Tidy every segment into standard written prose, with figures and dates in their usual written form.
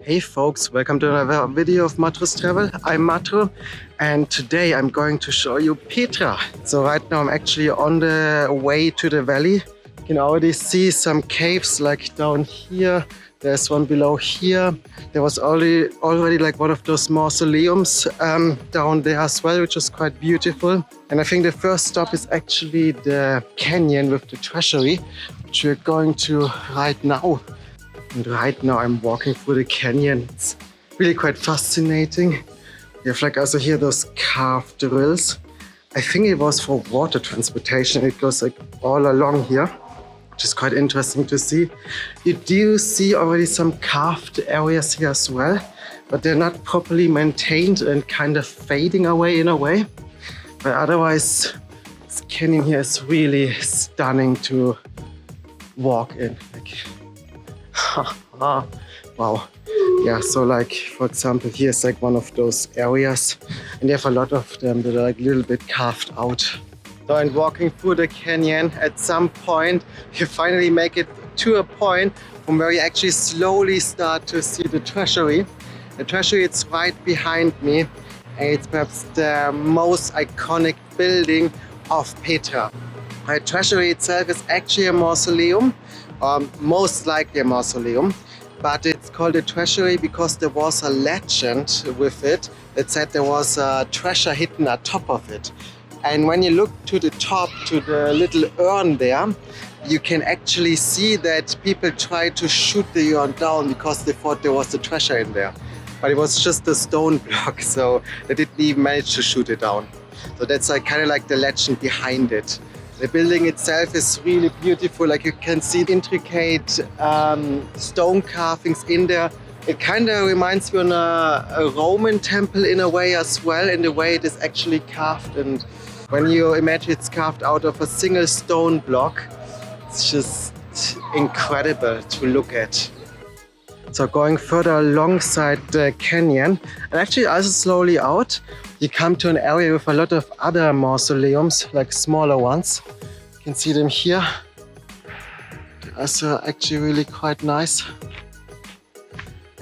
Hey folks, welcome to another video of Matru's Travel. I'm Matru and today I'm going to show you Petra. So right now I'm actually on the way to the valley. You can already see some caves like down here. There's one below here. There was already like one of those mausoleums down there as well, which is quite beautiful. And I think the first stop is actually the canyon with the Treasury, which we're going to right now. And right now I'm walking through the canyon. It's really quite fascinating. You have like also here those carved drills. I think it was for water transportation. It goes like all along here, which is quite interesting to see. You do see already some carved areas here as well, but they're not properly maintained and kind of fading away in a way. But otherwise, this canyon here is really stunning to walk in. Wow. Yeah, so like for example here's like one of those areas and they have a lot of them that are like a little bit carved out. So and walking through the canyon, at some point you finally make it to a point from where you actually slowly start to see the Treasury. The Treasury, it's right behind me and it's perhaps the most iconic building of Petra. The Treasury itself is actually a mausoleum. Most likely a mausoleum, but it's called a Treasury because there was a legend with it that said there was a treasure hidden atop of it. And when you look to the top, to the little urn there, you can actually see that people tried to shoot the urn down because they thought there was a treasure in there. But it was just a stone block, so they didn't even manage to shoot it down. So that's like kind of like the legend behind it. The building itself is really beautiful, like you can see intricate stone carvings in there. It kind of reminds me of a Roman temple in a way as well, in the way it is actually carved. And when you imagine it's carved out of a single stone block, it's just incredible to look at. So going further alongside the canyon, and actually also slowly out, you come to an area with a lot of other mausoleums, like smaller ones. You can see them here. They're also actually really quite nice.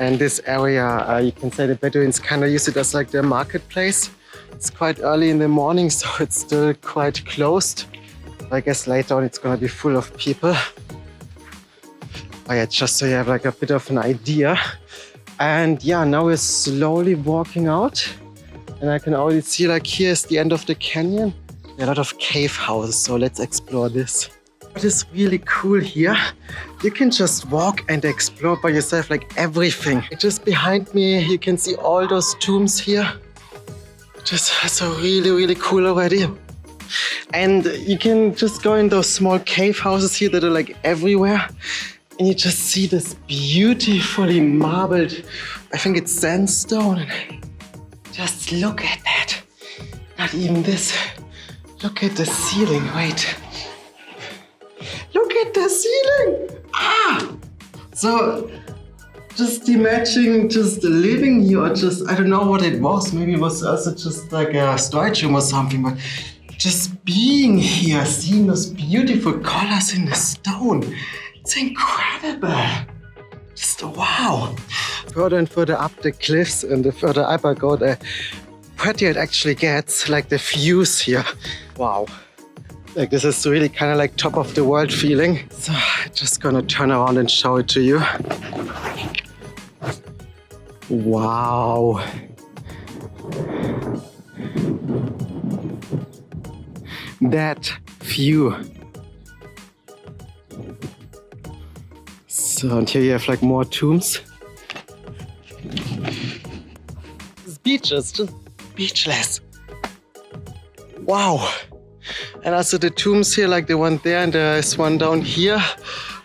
And this area, you can say the Bedouins kind of use it as like their marketplace. It's quite early in the morning, so it's still quite closed. I guess later on it's gonna be full of people. Oh yeah, just so you have like a bit of an idea. And yeah, now we're slowly walking out. And I can already see like here's the end of the canyon. There are a lot of cave houses, so let's explore this. What is really cool here, you can just walk and explore by yourself like everything. Just behind me, you can see all those tombs here. Just so really cool already. And you can just go in those small cave houses here that are like everywhere. And you just see this beautifully marbled, I think it's sandstone. Just look at that. Not even this. Look at the ceiling. Wait. Look at the ceiling. So just imagine just living here, or just, I don't know what it was. Maybe it was also just like a storage room or something, but just being here, seeing those beautiful colors in the stone. It's incredible. Just wow. Further and further up the cliffs and the further up I go, the prettier it actually gets, like the views here. Wow. Like this is really kind of like top of the world feeling. So I'm just gonna turn around and show it to you. Wow. That view. So, and here you have like more tombs. This beach is just speechless. Wow. And also the tombs here, like the one there and there's one down here.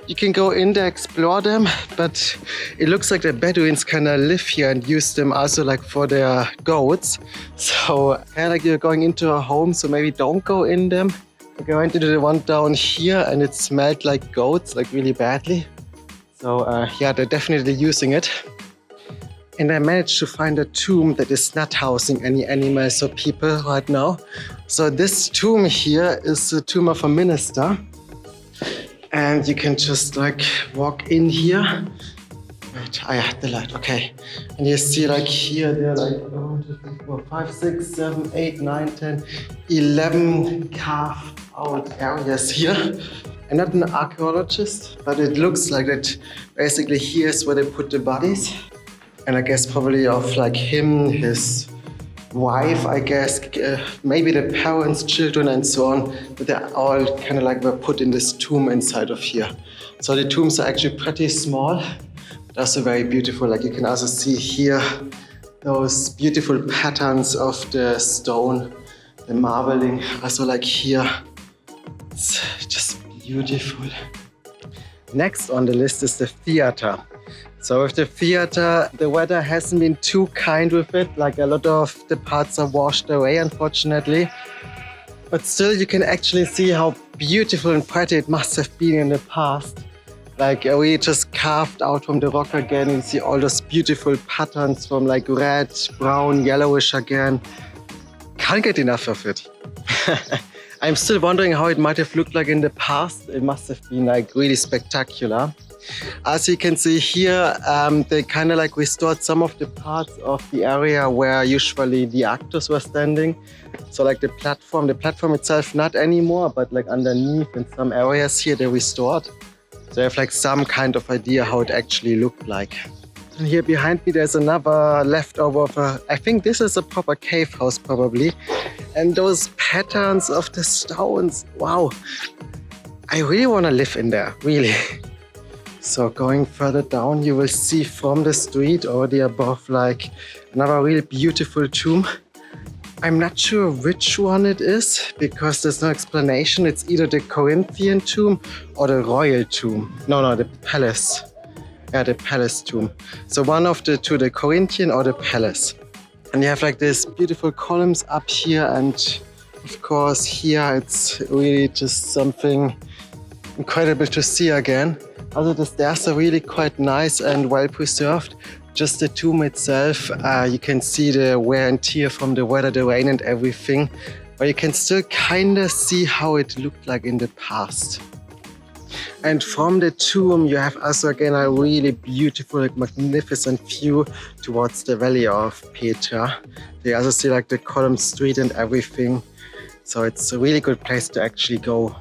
You can go in there, explore them, but it looks like the Bedouins kind of live here and use them also like for their goats. So kind of like you're going into a home, so maybe don't go in them. I went into the one down here and it smelled like goats, like really badly. So yeah, they're definitely using it. And I managed to find a tomb that is not housing any animals or people right now. So this tomb here is the tomb of a minister. And you can just like walk in here Wait, yeah, the light, okay. And you see like here, there are like 1, 2, 3, 4, 5, 6, 7, 8, 9, 10, 11 carved out areas here. I'm not an archaeologist, but it looks like that basically here's where they put the bodies. And I guess probably of like him, his wife, I guess, maybe the parents, children and so on, but they're all kind of like were put in this tomb inside of here. So the tombs are actually pretty small, but also very beautiful. Like you can also see here, those beautiful patterns of the stone, the marbling, also like here. It's just beautiful. Next on the list is the theater. So with the theater, the weather hasn't been too kind with it. Like a lot of the parts are washed away, unfortunately. But still, you can actually see how beautiful and pretty it must have been in the past. Like we just carved out from the rock again. You see all those beautiful patterns from like red, brown, yellowish again. Can't get enough of it. I'm still wondering how it might have looked like in the past. It must have been like really spectacular. As you can see here, they kind of like restored some of the parts of the area where usually the actors were standing. So like the platform itself, not anymore, but like underneath in some areas here they restored. So I have like some kind of idea how it actually looked like. And here behind me there's another leftover of I think this is a proper cave house probably. And those patterns of the stones, wow. I really want to live in there, really. So going further down, you will see from the street already above like another really beautiful tomb. I'm not sure which one it is because there's no explanation. It's either the Corinthian tomb or the royal tomb. No, the palace. Yeah, the palace tomb. So one of the two, the Corinthian or the palace. And you have like these beautiful columns up here, and of course here it's really just something incredible to see again. Also the stairs are really quite nice and well preserved. Just the tomb itself, you can see the wear and tear from the weather, the rain and everything. But you can still kind of see how it looked like in the past. And from the tomb you have also again a really beautiful, like, magnificent view towards the valley of Petra. You also see like the column street and everything. So it's a really good place to actually go.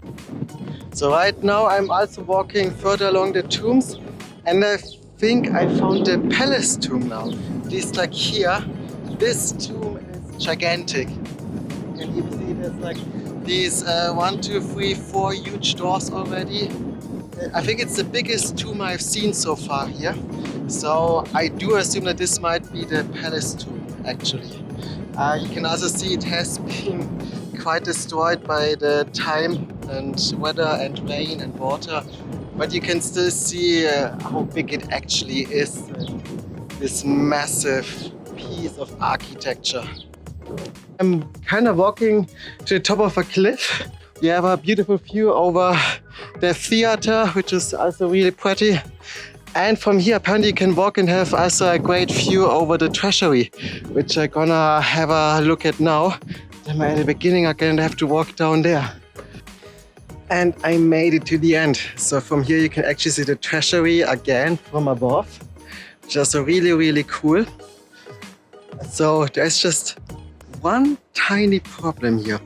So right now I'm also walking further along the tombs, and I think I found the palace tomb now. At least like here, this tomb is gigantic. You can even see there's like these 1, 2, 3, 4 huge doors already. I think it's the biggest tomb I've seen so far here. So I do assume that this might be the palace tomb actually. You can also see it has been quite destroyed by the time and weather and rain and water, but you can still see how big it actually is. This massive piece of architecture. I'm kind of walking to the top of a cliff. We have a beautiful view over the theater, which is also really pretty. And from here, apparently you can walk and have also a great view over the Treasury, which I'm gonna have a look at now. Then at the beginning, I'm gonna have to walk down there. And I made it to the end. So from here, you can actually see the Treasury again from above, which is also really, really cool. So there's just one tiny problem here.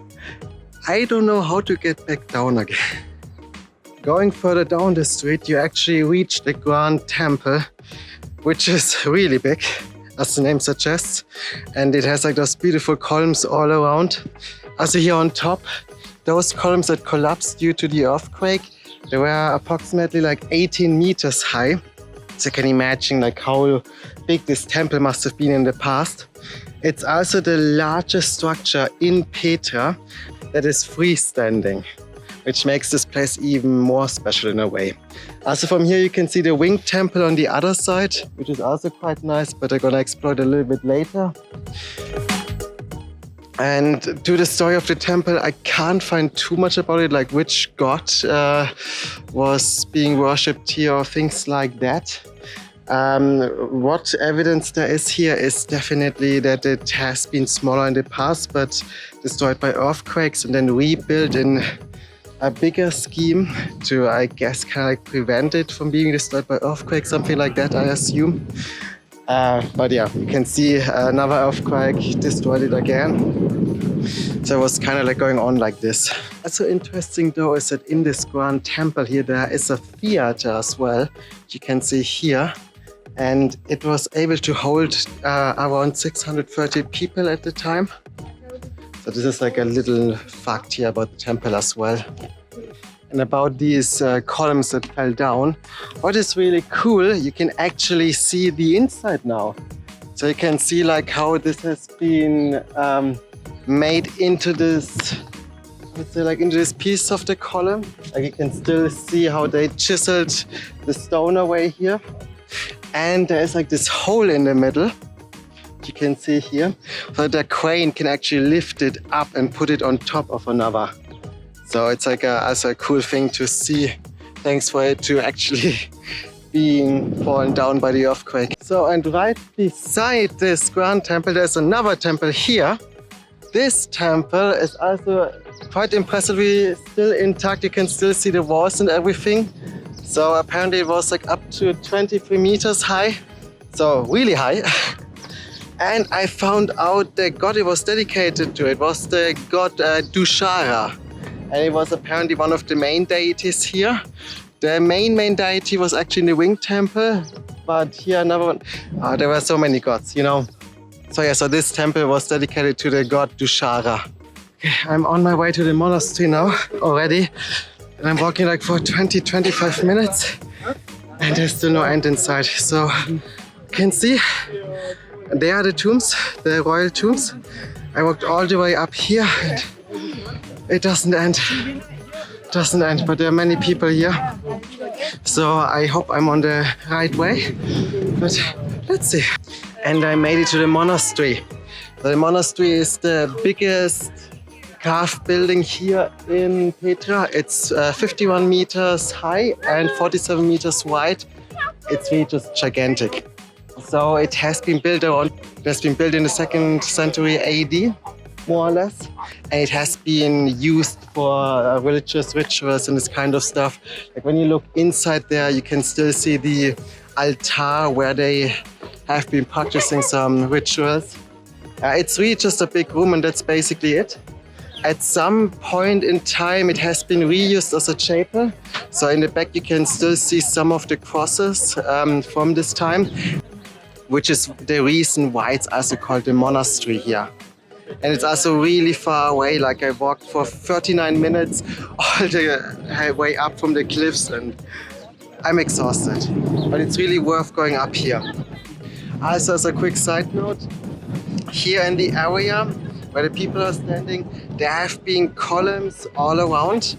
I don't know how to get back down again. Going further down the street, you actually reach the Grand Temple, which is really big, as the name suggests. And it has like those beautiful columns all around. Also here on top, those columns that collapsed due to the earthquake, they were approximately like 18 meters high. So you can imagine like how big this temple must have been in the past. It's also the largest structure in Petra that is freestanding, which makes this place even more special in a way. Also from here you can see the winged temple on the other side, which is also quite nice, but I'm gonna explore it a little bit later. And to the story of the temple, I can't find too much about it, like which god was being worshipped here or things like that. What evidence there is here is definitely that it has been smaller in the past, but destroyed by earthquakes and then rebuilt in a bigger scheme to, I guess, kind of like prevent it from being destroyed by earthquake, something like that, I assume. But yeah, you can see another earthquake destroyed it again. So it was kind of like going on like this. What's so interesting though is that in this grand temple here, there is a theater as well. You can see here. And it was able to hold around 630 people at the time. So this is like a little fact here about the temple as well. And about these columns that fell down, what is really cool, you can actually see the inside now. So you can see like how this has been made into this, let's say, like into this piece of the column. Like you can still see how they chiseled the stone away here. And there is like this hole in the middle, you can see here, so the crane can actually lift it up and put it on top of another. So it's like also a cool thing to see. Thanks for it to actually being fallen down by the earthquake. So, and right beside this grand temple, there's another temple here. This temple is also quite impressively still intact. You can still see the walls and everything. So apparently it was like up to 23 meters high, so really high. And I found out the god it was dedicated to, it was the god Dushara. And it was apparently one of the main deities here. The main deity was actually in the wing temple, but here another one. There were so many gods, you know. So yeah, so this temple was dedicated to the god Dushara. Okay, I'm on my way to the monastery now already. And I'm walking like for 20-25 minutes and there's still no end in sight. So you can see there are the tombs, the royal tombs. I walked all the way up here and it doesn't end. But there are many people here. So I hope I'm on the right way, but let's see. And I made it to the monastery. The monastery is the biggest carved building here in Petra. It's 51 meters high and 47 meters wide. It's really just gigantic. So it has been built in the 2nd century AD, more or less. And it has been used for religious rituals and this kind of stuff. Like when you look inside there, you can still see the altar where they have been practicing some rituals. It's really just a big room and that's basically it. At some point in time, it has been reused as a chapel. So in the back, you can still see some of the crosses from this time, which is the reason why it's also called the monastery here. And it's also really far away. Like I walked for 39 minutes all the way up from the cliffs and I'm exhausted. But it's really worth going up here. Also, as a quick side note, here in the area where the people are standing, there have been columns all around.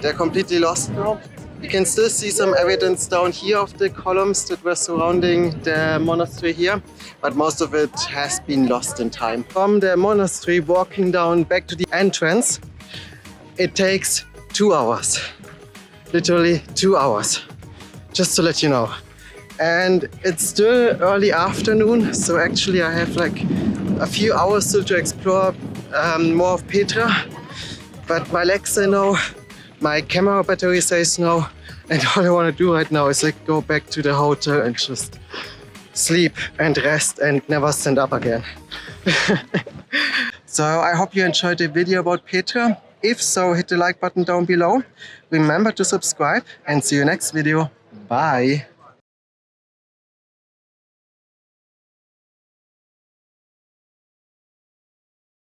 They're completely lost now. You can still see some evidence down here of the columns that were surrounding the monastery here, but most of it has been lost in time. From the monastery, walking down back to the entrance, it takes 2 hours. Literally 2 hours, just to let you know. And it's still early afternoon, so actually I have like a few hours still to explore more of Petra. But my legs say no, my camera battery says no, and all I want to do right now is like go back to the hotel and just sleep and rest and never stand up again. So I hope you enjoyed the video about Petra. If so, hit the like button down below. Remember to subscribe and see you next video. Bye.